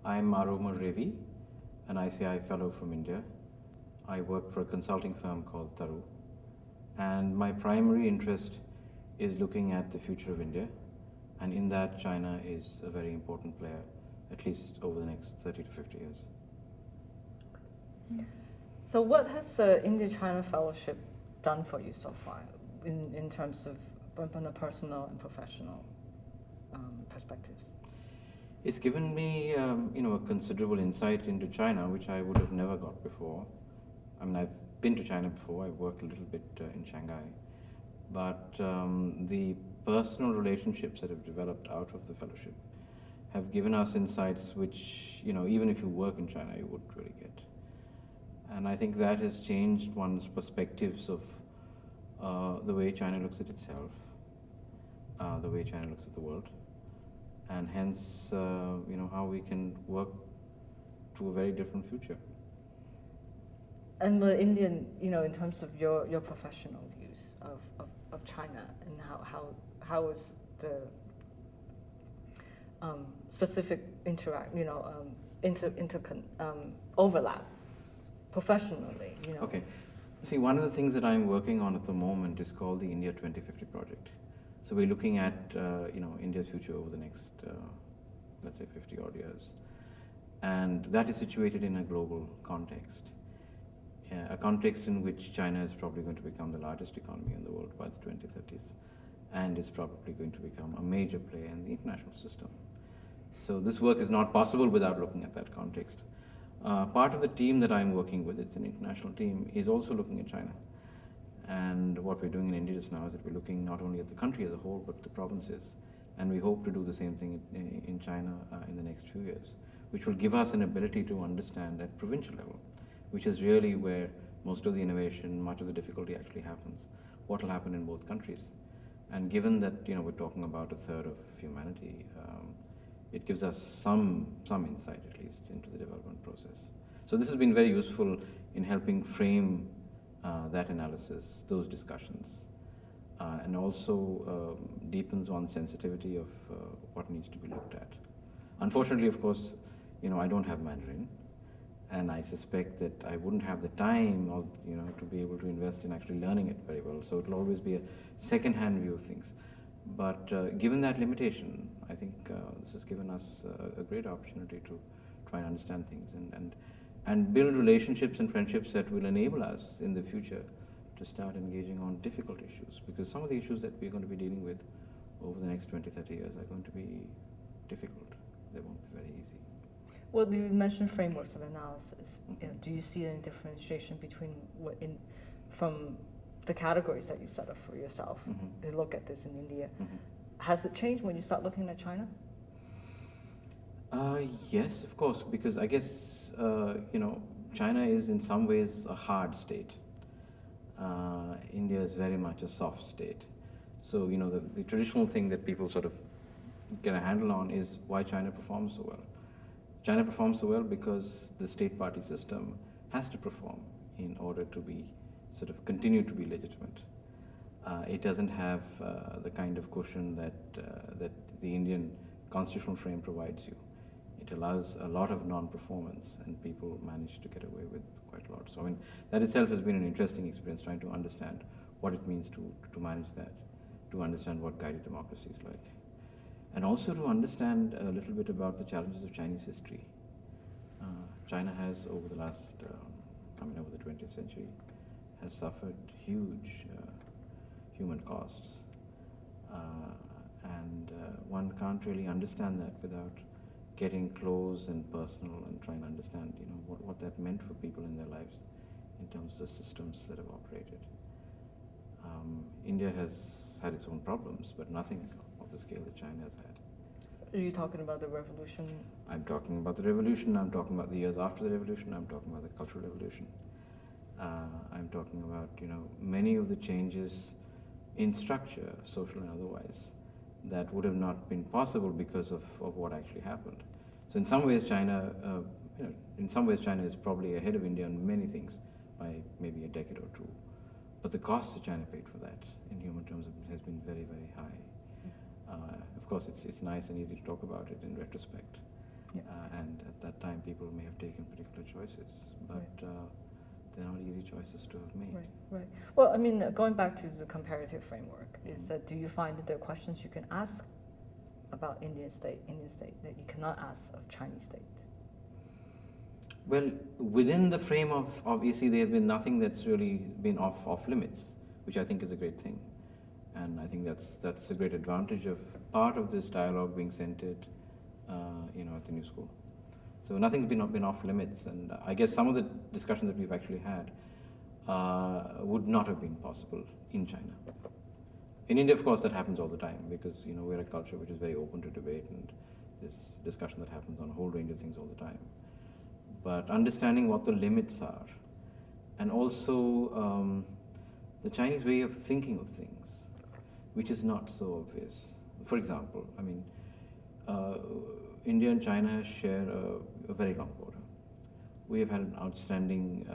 I'm Aromar Revi, an ICI fellow from India. I work for a consulting firm called Taru, and my primary interest is looking at the future of India, and in that China is a very important player, at least over the next 30 to 50 years. So what has the India-China Fellowship done for you so far in terms of from the personal and professional perspectives? It's given me, a considerable insight into China, which I would have never got before. I mean, I've been to China before. I've worked a little bit in Shanghai, but the personal relationships that have developed out of the fellowship have given us insights which, even if you work in China, you wouldn't really get. And I think that has changed one's perspectives of the way China looks at itself, the way China looks at the world, and hence, how we can work to a very different future. And the Indian, in terms of your professional views of China, and how is the specific overlap professionally? Okay. See, one of the things that I'm working on at the moment is called the India 2050 project. So we're looking at, India's future over the next, let's say, 50 odd years. And that is situated in a global context. A context in which China is probably going to become the largest economy in the world by the 2030s, and is probably going to become a major player in the international system. So this work is not possible without looking at that context. Part of the team that I'm working with, it's an international team, is also looking at China. And what we're doing in India just now is that we're looking not only at the country as a whole, but the provinces. And we hope to do the same thing in China in the next few years, which will give us an ability to understand at provincial level, which is really where most of the innovation, much of the difficulty actually happens. What will happen in both countries? And given that we're talking about a third of humanity, it gives us some insight at least into the development process. So this has been very useful in helping frame that analysis, those discussions, and also deepens one's sensitivity of what needs to be looked at. Unfortunately, of course, I don't have Mandarin, and I suspect that I wouldn't have the time or, to be able to invest in actually learning it very well. So it'll always be a second-hand view of things. But given that limitation, I think this has given us a great opportunity to try and understand things and build relationships and friendships that will enable us in the future to start engaging on difficult issues. Because some of the issues that we're going to be dealing with over the next 20, 30 years are going to be difficult. They won't be very easy. Well, you mentioned frameworks of analysis. Mm-hmm. Do you see any differentiation between from the categories that you set up for yourself? Mm-hmm. To look at this in India. Mm-hmm. Has it changed when you start looking at China? Yes, of course, because I guess, China is in some ways a hard state. India is very much a soft state. So, the traditional thing that people sort of get a handle on is why China performs so well. China performs so well because the state party system has to perform in order to be continue to be legitimate. It doesn't have the kind of cushion that the Indian constitutional frame provides you. It allows a lot of non-performance, and people manage to get away with quite a lot. So, that itself has been an interesting experience, trying to understand what it means to manage that, to understand what guided democracy is like, and also to understand a little bit about the challenges of Chinese history. China has, over the last, over the 20th century, has suffered huge human costs. And one can't really understand that without getting close and personal and trying to understand, what that meant for people in their lives in terms of the systems that have operated. India has had its own problems, but nothing of the scale that China has had. Are you talking about the revolution? I'm talking about the revolution, I'm talking about the years after the revolution, I'm talking about the Cultural Revolution. I'm talking about, many of the changes in structure, social and otherwise, that would have not been possible because of what actually happened. So in some ways, China is probably ahead of India on many things by maybe a decade or two. But the cost that China paid for that in human terms has been very, very high. Of course, it's nice and easy to talk about it in retrospect. And at that time, people may have taken particular choices, but they're not easy choices to have made. Right. Well, I mean, going back to the comparative framework, is that do you find that there are questions you can ask about Indian state that you cannot ask of Chinese state? Well, within the frame of EC, there have been nothing that's really been off limits, which I think is a great thing. And I think that's a great advantage of part of this dialogue being centered, at the new school. So nothing's been off limits, and I guess some of the discussions that we've actually had would not have been possible in China. In India, of course, that happens all the time because we're a culture which is very open to debate, and there's discussion that happens on a whole range of things all the time. But understanding what the limits are, and also the Chinese way of thinking of things, which is not so obvious. For example, I mean, India and China share a very long border. We have had an outstanding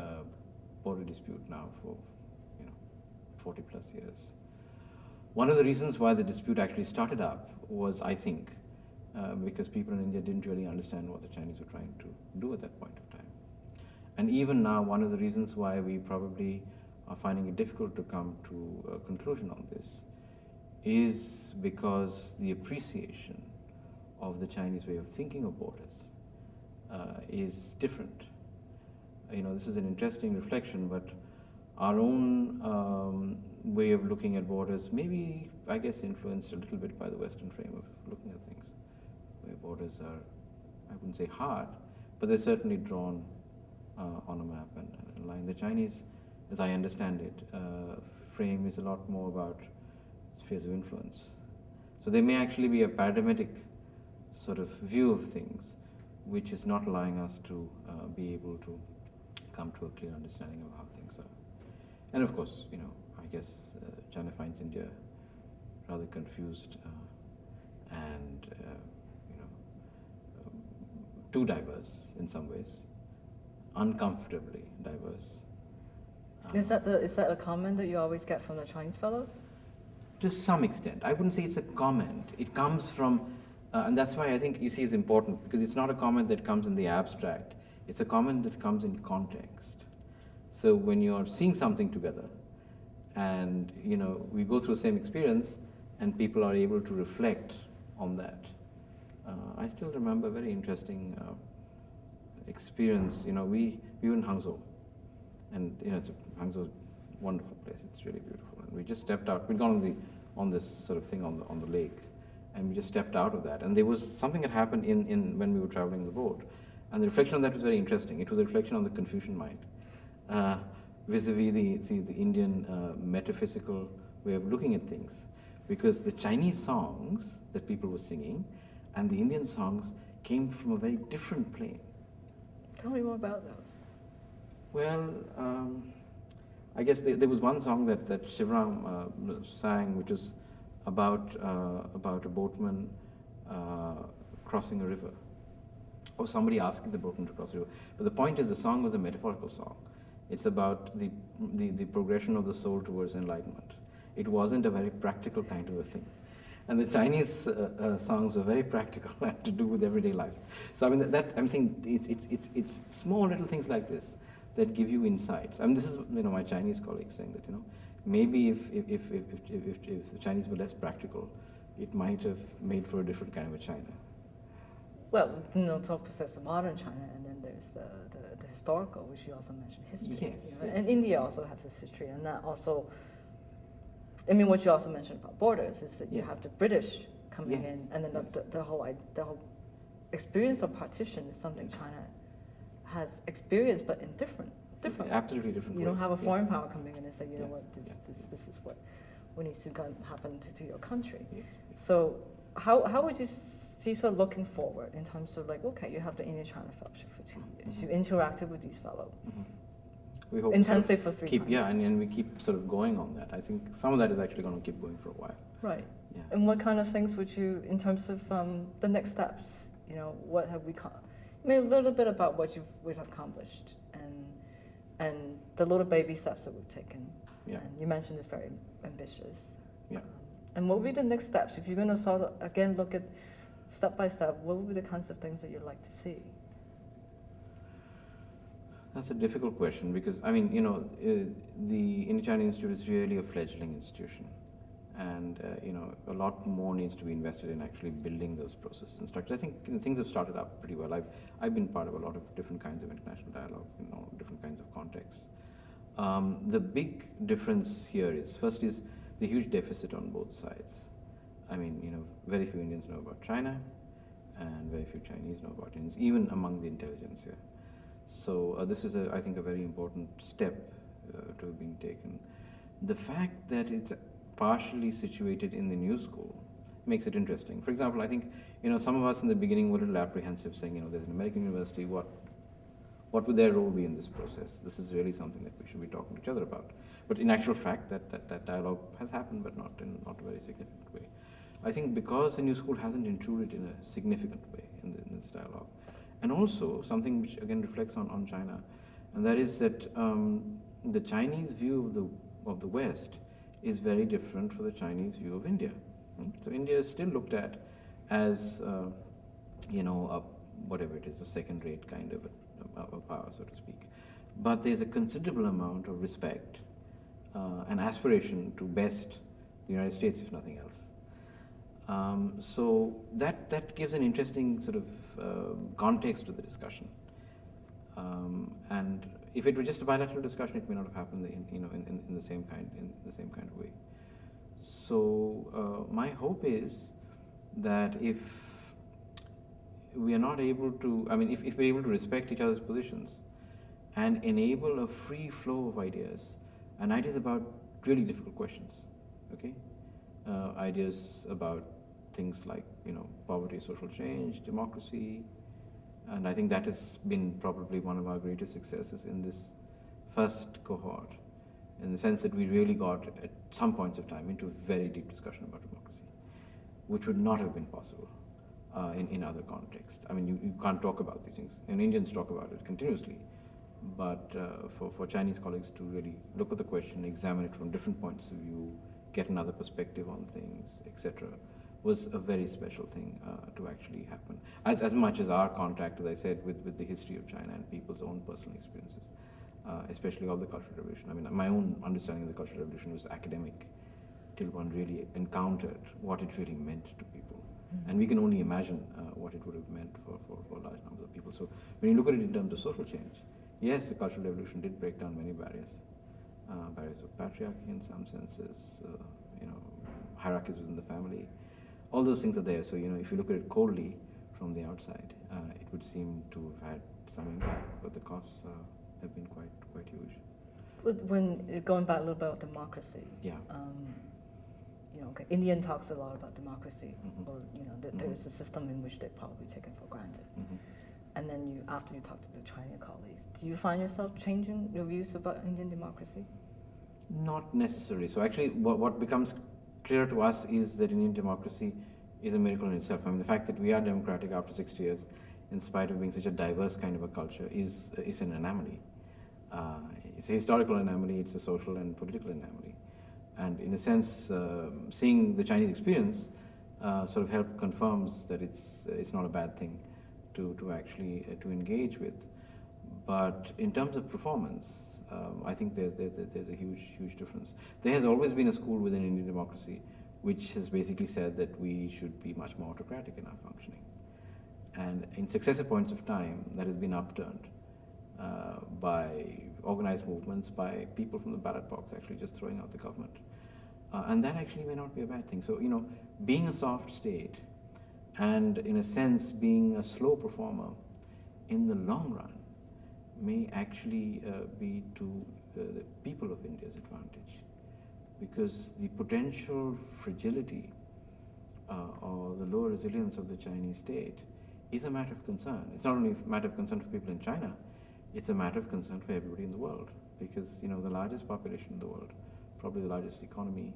border dispute now for 40 plus years. One of the reasons why the dispute actually started up was, I think, because people in India didn't really understand what the Chinese were trying to do at that point of time. And even now, one of the reasons why we probably are finding it difficult to come to a conclusion on this is because the appreciation of the Chinese way of thinking of borders is different. This is an interesting reflection, but our own way of looking at borders may be, I guess, influenced a little bit by the Western frame of looking at things, where borders are, I wouldn't say hard, but they're certainly drawn on a map and a line. The Chinese, as I understand it, frame is a lot more about spheres of influence. So there may actually be a paradigmatic sort of view of things, which is not allowing us to be able to come to a clear understanding of how things are. And of course, I guess China finds India rather confused and too diverse in some ways, uncomfortably diverse. Is that a comment that you always get from the Chinese fellows? To some extent. I wouldn't say it's a comment. It comes from, and that's why I think EC is important, because it's not a comment that comes in the abstract. It's a comment that comes in context. So when you're seeing something together, and we go through the same experience, and people are able to reflect on that. I still remember a very interesting experience. We were in Hangzhou, and Hangzhou is a wonderful place. It's really beautiful, and we just stepped out. We'd gone on this sort of thing on the lake, and we just stepped out of that. And there was something that happened in when we were traveling the boat, and the reflection on that was very interesting. It was a reflection on the Confucian mind, vis-a-vis the Indian metaphysical way of looking at things, because the Chinese songs that people were singing and the Indian songs came from a very different plane. Tell me more about those. Well, I guess there was one song that Shivram sang, which was about a boatman crossing a river, or somebody asking the boatman to cross a river. But the point is, the song was a metaphorical song. It's about the progression of the soul towards enlightenment. It wasn't a very practical kind of a thing. And the Chinese songs were very practical, had to do with everyday life. So I mean, I'm saying it's small little things like this that give you insights. I mean, this is my Chinese colleagues saying that maybe if the Chinese were less practical, it might have made for a different kind of a China. Well, talk possess the modern China, and then there's the historical, which you also mentioned, history. Yes, And India also has this history, and that also. I mean, what you also mentioned about borders is that you have the British coming in, and then the whole experience of partition is something China has experienced, but in different. Absolutely different. You don't have a foreign power coming in and say, you know what, this is what needs to happen to your country. Yes. So how would you see looking forward in terms of okay, you have the India-China Fellowship for 2 years, you interacted with these fellows. We hope intensely for 3 times. Yeah, and we keep sort of going on that. I think some of that is actually going to keep going for a while. Right. Yeah. And what kind of things would you, in terms of the next steps, what have we, maybe a little bit about what we've accomplished and the little baby steps that we've taken. Yeah. And you mentioned it's very ambitious. Yeah. And what would be the next steps if you're going to again look at step by step, what would be the kinds of things that you'd like to see? That's a difficult question because, I mean, the Indo-China Institute is really a fledgling institution. And, a lot more needs to be invested in actually building those processes and structures. I think things have started up pretty well. I've been part of a lot of different kinds of international dialogue, different kinds of contexts. The big difference here is, first is the huge deficit on both sides. I mean, very few Indians know about China, and very few Chinese know about Indians, even among the intelligentsia. So this is, I think, a very important step to have been taken. The fact that it's partially situated in the new school makes it interesting. For example, I think, some of us in the beginning were a little apprehensive, saying, there's an American university, what would their role be in this process? This is really something that we should be talking to each other about. But in actual fact, that dialogue has happened, but not in a very significant way. I think because the new school hasn't intruded in a significant way in this dialogue. And also, something which again reflects on China, and that is that the Chinese view of the West is very different for the Chinese view of India. So India is still looked at as, whatever it is, a second-rate kind of a power, so to speak. But there's a considerable amount of respect and aspiration to best the United States, if nothing else. So that gives an interesting sort of context to the discussion. And if it were just a bilateral discussion, it may not have happened in the same kind of way. So my hope is that if we are not able to, if we're able to respect each other's positions and enable a free flow of ideas, and ideas about really difficult questions, okay? Ideas about things like, poverty, social change, democracy, and I think that has been probably one of our greatest successes in this first cohort, in the sense that we really got, at some points of time, into very deep discussion about democracy, which would not have been possible in other contexts. I mean, you can't talk about these things, and Indians talk about it continuously, but for Chinese colleagues to really look at the question, examine it from different points of view, get another perspective on things, etc., was a very special thing to actually happen. As much as our contact, as I said, with the history of China and people's own personal experiences, especially of the Cultural Revolution. I mean, my own understanding of the Cultural Revolution was academic till one really encountered what it really meant to people. Mm-hmm. And we can only imagine what it would have meant for large numbers of people. So when you look at it in terms of social change, yes, the Cultural Revolution did break down many barriers. Barriers of patriarchy in some senses, hierarchies within the family. All those things are there. So, if you look at it coldly from the outside, it would seem to have had some impact, but the costs have been quite huge. When going back a little bit about democracy, yeah. Indian talks a lot about democracy, mm-hmm. or there's a system in which they're probably taken for granted. Mm-hmm. And then after you talk to the China colleagues, do you find yourself changing your views about Indian democracy? Not necessarily. So actually, what becomes clear to us is that Indian democracy is a miracle in itself. I mean, the fact that we are democratic after 60 years, in spite of being such a diverse kind of a culture, is an anomaly. It's a historical anomaly, it's a social and political anomaly. And in a sense, seeing the Chinese experience sort of confirms that it's not a bad thing to actually to engage with. But in terms of performance, I think there's a huge difference. There has always been a school within Indian democracy which has basically said that we should be much more autocratic in our functioning. And in successive points of time, that has been upturned by organized movements, by people from the ballot box actually just throwing out the government. And that actually may not be a bad thing. So, being a soft state and, in a sense, being a slow performer in the long run may actually be to the people of India's advantage, because the potential fragility or the low resilience of the Chinese state is a matter of concern. It's not only a matter of concern for people in China, it's a matter of concern for everybody in the world, because the largest population in the world, probably the largest economy,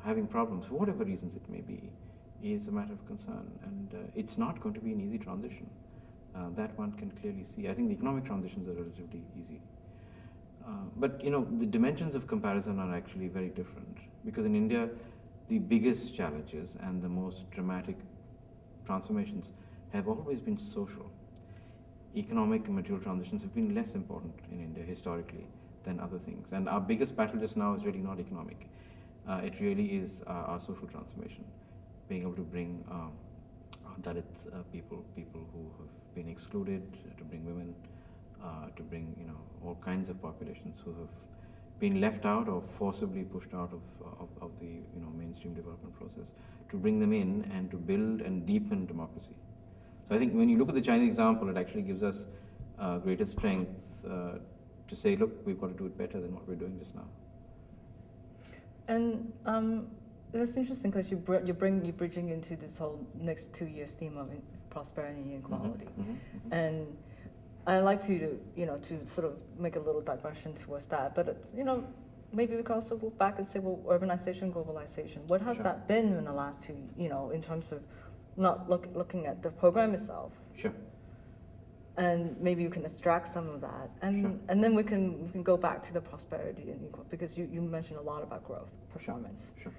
having problems for whatever reasons it may be, is a matter of concern, and it's not going to be an easy transition. That one can clearly see. I think the economic transitions are relatively easy. But the dimensions of comparison are actually very different, because in India, the biggest challenges and the most dramatic transformations have always been social. Economic and material transitions have been less important in India historically than other things. And our biggest battle just now is really not economic. It really is our social transformation, being able to bring Dalit people who have been excluded, to bring women, to bring all kinds of populations who have been left out or forcibly pushed out of the mainstream development process, to bring them in and to build and deepen democracy. So I think when you look at the Chinese example, it actually gives us greater strength to say, look, we've got to do it better than what we're doing just now. And that's interesting because you're bridging into this whole next 2 years theme of prosperity and equality, and I like to sort of make a little digression towards that. But maybe we can also look back and say, well, urbanization, globalization. What has that been in the last two? In terms of not looking at the program itself. Sure. And maybe you can extract some of that, and then we can go back to the prosperity and equal, because you mentioned a lot about growth, performance, sure.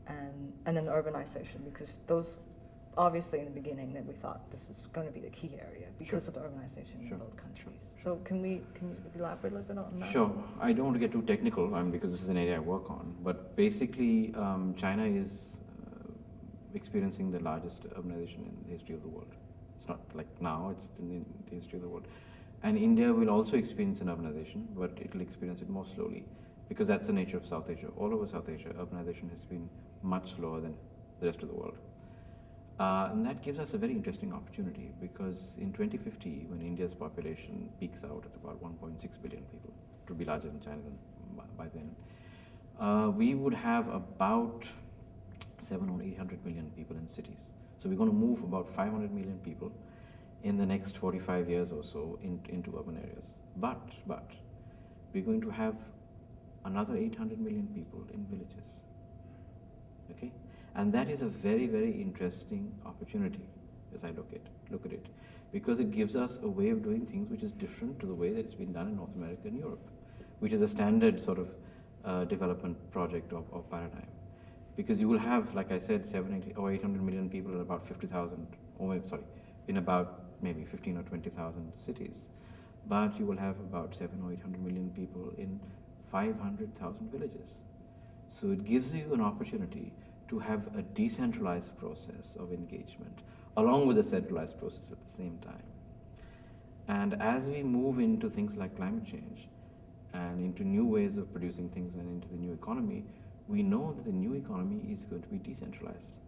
And then urbanization, because those obviously in the beginning that we thought this is going to be the key area because of the urbanization in both countries. So can you elaborate a little bit on that? Sure. I don't want to get too technical, because this is an area I work on. But basically, China is experiencing the largest urbanization in the history of the world. It's not like now, it's in the history of the world. And India will also experience an urbanization, but it will experience it more slowly, because that's the nature of South Asia. All over South Asia, urbanization has been much slower than the rest of the world. And that gives us a very interesting opportunity, because in 2050, when India's population peaks out at about 1.6 billion people, it will be larger than China by then, we would have about 700 or 800 million people in cities. So we're going to move about 500 million people in the next 45 years or so into urban areas. But we're going to have another 800 million people in villages. Okay? And that is a very, very interesting opportunity as I look at it, because it gives us a way of doing things which is different to the way that it's been done in North America and Europe, which is a standard sort of development project or paradigm. Because you will have, like I said, 700 or 800 million people in about 50,000, in about maybe 15 or 20,000 cities. But you will have about 700 or 800 million people in 500,000 villages. So it gives you an opportunity to have a decentralized process of engagement, along with a centralized process at the same time. And as we move into things like climate change, and into new ways of producing things and into the new economy, we know that the new economy is going to be decentralized.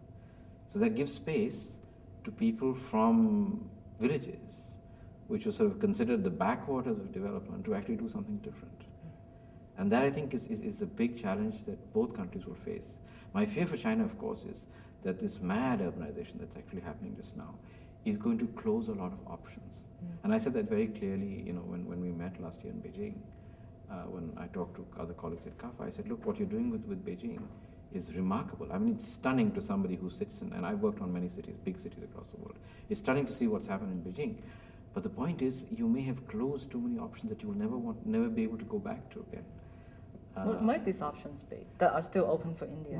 So that gives space to people from villages, which were sort of considered the backwaters of development, to actually do something different. And that, I think, is a big challenge that both countries will face. My fear for China, of course, is that this mad urbanization that's actually happening just now is going to close a lot of options. And I said that very clearly, when we met last year in Beijing. When I talked to other colleagues at CAFA, I said, look, what you're doing with Beijing is remarkable. I mean, it's stunning to somebody who sits in, and I've worked on many cities, big cities across the world. It's stunning to see what's happened in Beijing. But the point is, you may have closed too many options that you will never be able to go back to again. What might these options be that are still open for India?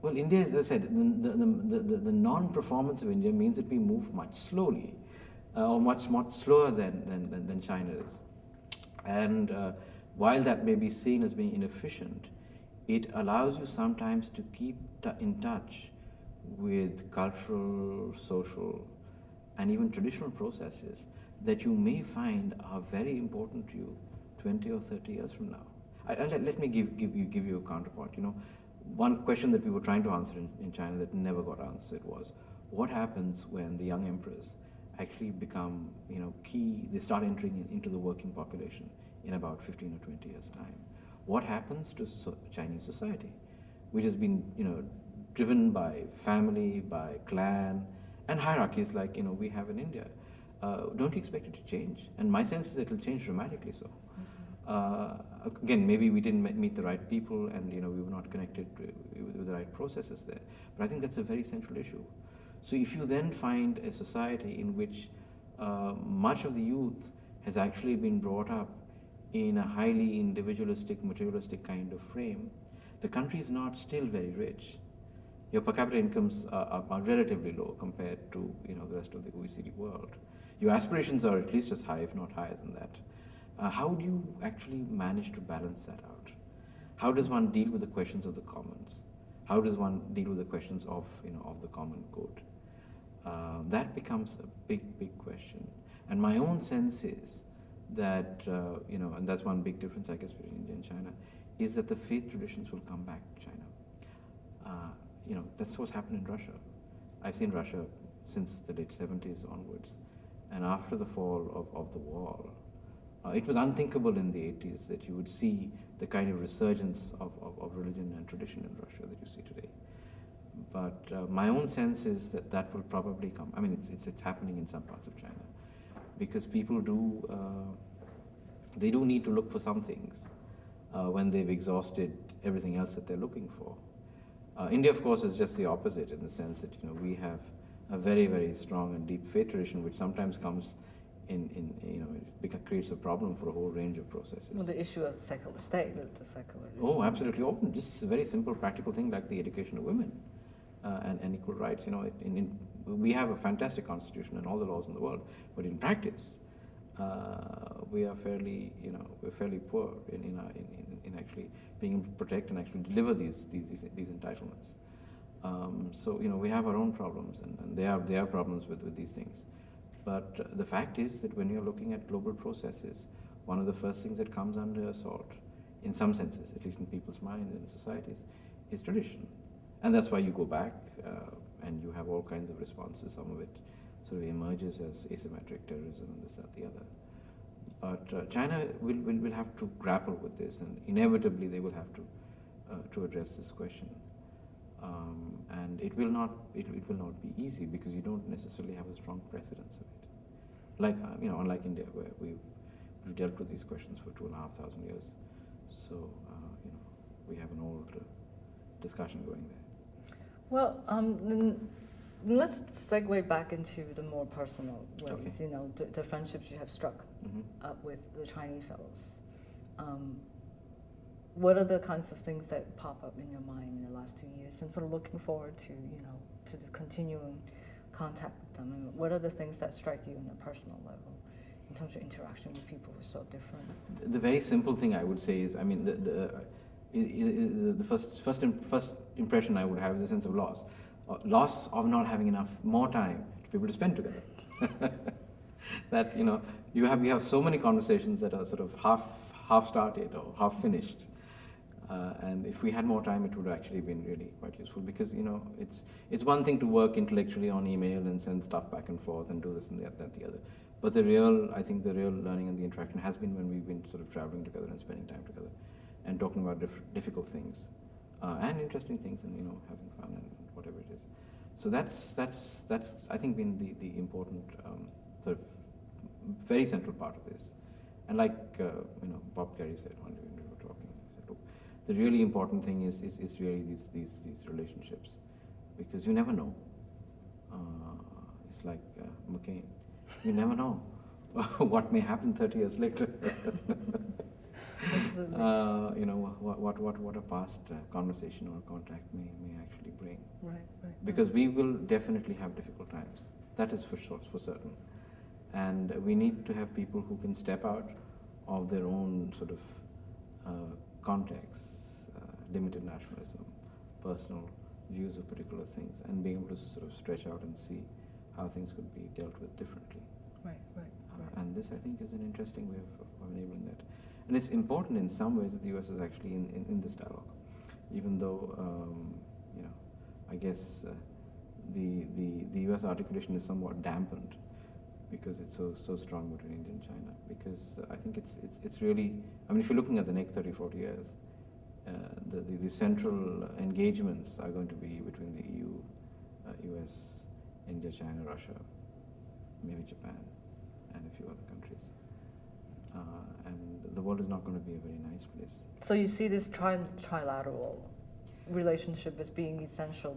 Well, India, as I said, the non-performance of India means that we move much slowly, or much slower than China is. And while that may be seen as being inefficient, it allows you sometimes to keep in touch with cultural, social, and even traditional processes that you may find are very important to you 20 or 30 years from now. Let me give you a counterpoint. One question that we were trying to answer in China that never got answered was, what happens when the young emperors actually become, key, they start entering into the working population in about 15 or 20 years' time? What happens to Chinese society, which has been, driven by family, by clan, and hierarchies like, we have in India? Don't you expect it to change? And my sense is it will change dramatically so. Again, maybe we didn't meet the right people, and, we were not connected with the right processes there. But I think that's a very central issue. So if you then find a society in which much of the youth has actually been brought up in a highly individualistic, materialistic kind of frame, the country is not still very rich. your per capita incomes are relatively low compared to the rest of the OECD world. Your aspirations are at least as high, if not higher than that. How do you actually manage to balance that out? How does one deal with the questions of the commons? How does one deal with the questions of the common good? That becomes a big question. And my own sense is that and that's one big difference, I guess, between India and China, is that the faith traditions will come back to China. That's what's happened in Russia. I've seen Russia since the late 70s onwards, and after the fall of the wall, it was unthinkable in the 80s that you would see the kind of resurgence of religion and tradition in Russia that you see today. But my own sense is that will probably come. I mean, it's happening in some parts of China, because people they do need to look for some things when they've exhausted everything else that they're looking for. India, of course, is just the opposite in the sense that we have a very, very strong and deep faith tradition, which sometimes comes it creates a problem for a whole range of processes. Well, the issue of secular state, the secular. Oh, absolutely. Open. Just a very simple, practical thing like the education of women and equal rights. We have a fantastic constitution and all the laws in the world, but in practice, we are fairly poor in actually being able to protect and actually deliver these entitlements. So we have our own problems, and there are problems with these things. But the fact is that when you're looking at global processes, one of the first things that comes under assault, in some senses, at least in people's minds and societies, is tradition. And that's why you go back and you have all kinds of responses. Some of it sort of emerges as asymmetric terrorism and this, that, the other. But China will have to grapple with this, and inevitably they will have to address this question. And it will not be easy, because you don't necessarily have a strong precedence of it. Like unlike India, where we've dealt with these questions for 2,500 years. So we have an old discussion going there. Well, let's segue back into the more personal ways. Okay. The friendships you have struck up with the Chinese fellows. What are the kinds of things that pop up in your mind in the last 2 years, and sort of looking forward to to the continuing contact with them? And what are the things that strike you on a personal level in terms of interaction with people who are so different? The very simple thing I would say is, I mean, the first impression I would have is a sense of loss of not having more time to be able to spend together. That you have so many conversations that are sort of half started or half finished. And if we had more time, it would have actually been really quite useful, because it's one thing to work intellectually on email and send stuff back and forth and do this and that, the other. But I think the real learning and the interaction has been when we've been sort of traveling together and spending time together and talking about difficult things and interesting things, and having fun and whatever it is. So that's I think been the important sort of very central part of this. And like Bob Kerry said one day when we were talking, he said, look, the really important thing is really these relationships, because you never know. It's like McCain. You never know what may happen 30 years later. What a past conversation or contact may actually bring. Right. Because we will definitely have difficult times. That is for sure, for certain. And we need to have people who can step out of their own sort of contexts, limited nationalism, personal views of particular things, and being able to sort of stretch out and see how things could be dealt with differently. Right. And this, I think, is an interesting way of enabling that. And it's important in some ways that the US is actually in this dialogue, even though I guess the US articulation is somewhat dampened because it's so strong between India and China. Because I think it's really, I mean, if you're looking at the next 30, 40 years, the central engagements are going to be between the EU, US, India, China, Russia, maybe Japan, and a few other countries. And the world is not going to be a very nice place. So you see this trilateral relationship as being essential.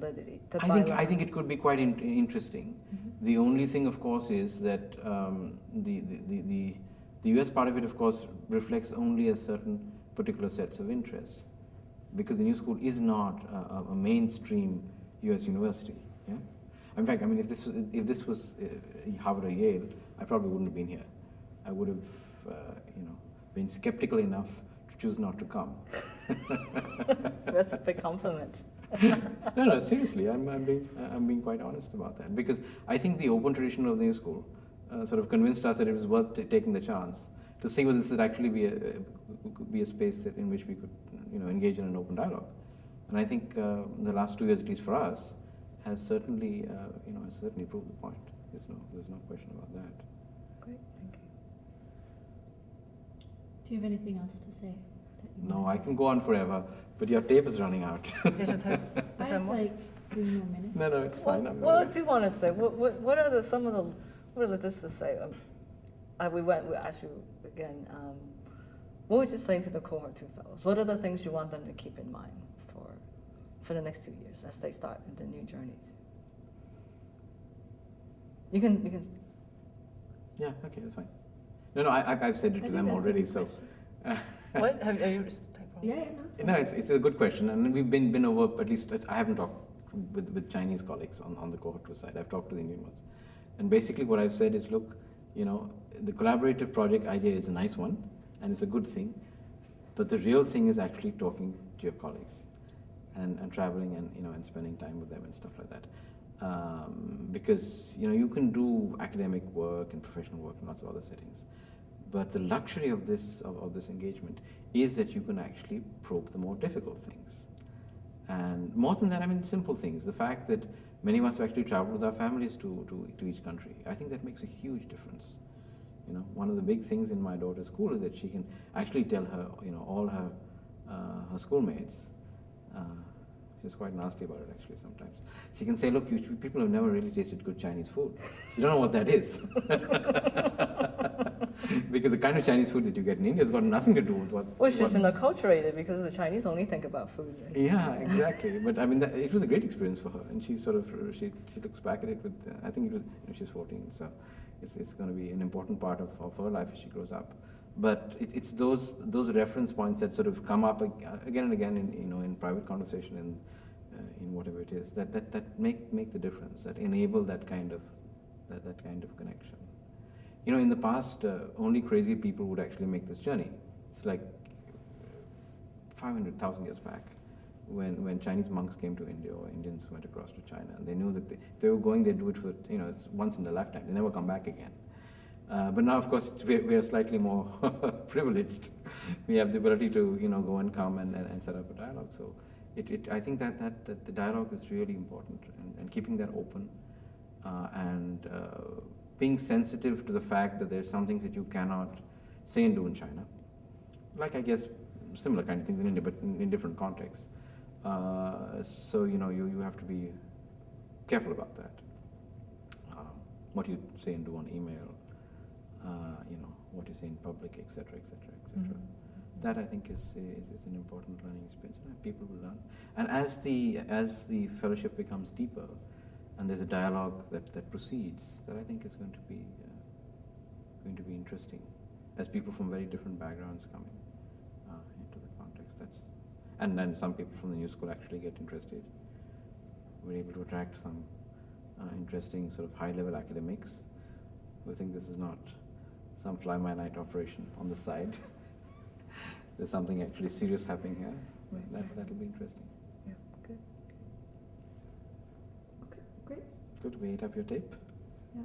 I think it could be quite interesting. Mm-hmm. The only thing, of course, is that the US part of it, of course, reflects only a certain particular sets of interests, because the New School is not a mainstream U.S. university. Yeah. In fact, I mean, if this was Harvard or Yale, I probably wouldn't have been here. I would have, been skeptical enough to choose not to come. That's a big compliment. No, seriously, I'm being quite honest about that, because I think the open tradition of the new school sort of convinced us that it was worth taking the chance to see whether this would actually be a space in which we could, engage in an open dialogue. And I think the last 2 years, at least for us, has certainly proved the point. There's no question about that. Great, thank you. Do you have anything else to say? No, I can go on forever, but your tape is running out. Is your tape? I Is there have more? like 3 more minutes. No, it's fine. Well, I do want to say, what are this to say? We asked you again, what would you say to the cohort 2 fellows? What are the things you want them to keep in mind for the next 2 years as they start the new journeys? You can. Yeah, okay, that's fine. No, I've said it to them already, so. What have you? Yeah, no. No, it's a good question, and we've been over, at least I haven't talked with Chinese colleagues on the cohort 2 side. I've talked to the Indian ones, and basically what I've said is, look, the collaborative project idea is a nice one, and it's a good thing, but the real thing is actually talking to your colleagues, and traveling and spending time with them and stuff like that. Because you can do academic work and professional work in lots of other settings, but the luxury of this engagement is that you can actually probe the more difficult things, and more than that, I mean, simple things. The fact that many of us have actually traveled with our families to each country, I think that makes a huge difference. One of the big things in my daughter's school is that she can actually tell her, all her schoolmates. She's quite nasty about it, actually, sometimes. She can say, look, people have never really tasted good Chinese food. So you don't know what that is. Because the kind of Chinese food that you get in India has got nothing to do with what... Well, she's been acculturated because the Chinese only think about food. Right? Yeah, exactly. But I mean, it was a great experience for her. And she she looks back at it with, I think it was, she's 14, so it's going to be an important part of her life as she grows up. But it's those reference points that sort of come up again and again in private conversation and in whatever it is that make the difference, that enable that kind of connection. In the past, only crazy people would actually make this journey. It's like 500,000 years back, when Chinese monks came to India, or Indians went across to China, and they knew that if they were going, they'd do it for it's once in their lifetime. They never come back again. But now, of course, we are slightly more privileged. We have the ability to, go and come and set up a dialogue. So, I think that the dialogue is really important, and keeping that open, and being sensitive to the fact that there's some things that you cannot say and do in China, like I guess similar kind of things in India, but in different contexts. So you have to be careful about that. What you say and do on email. What you say in public, etc., etc., etc. Mm-hmm. That, I think, is an important learning experience. People will learn, and as the fellowship becomes deeper, and there's a dialogue that proceeds, that I think is going to be interesting, as people from very different backgrounds come into the context. And then some people from the new school actually get interested. We're able to attract some interesting sort of high-level academics who think this is not some fly-by-night operation on the side. There's something actually serious happening here. Right. That'll be interesting. Yeah, good. Okay, great. Good. We ate up your tape. Yeah.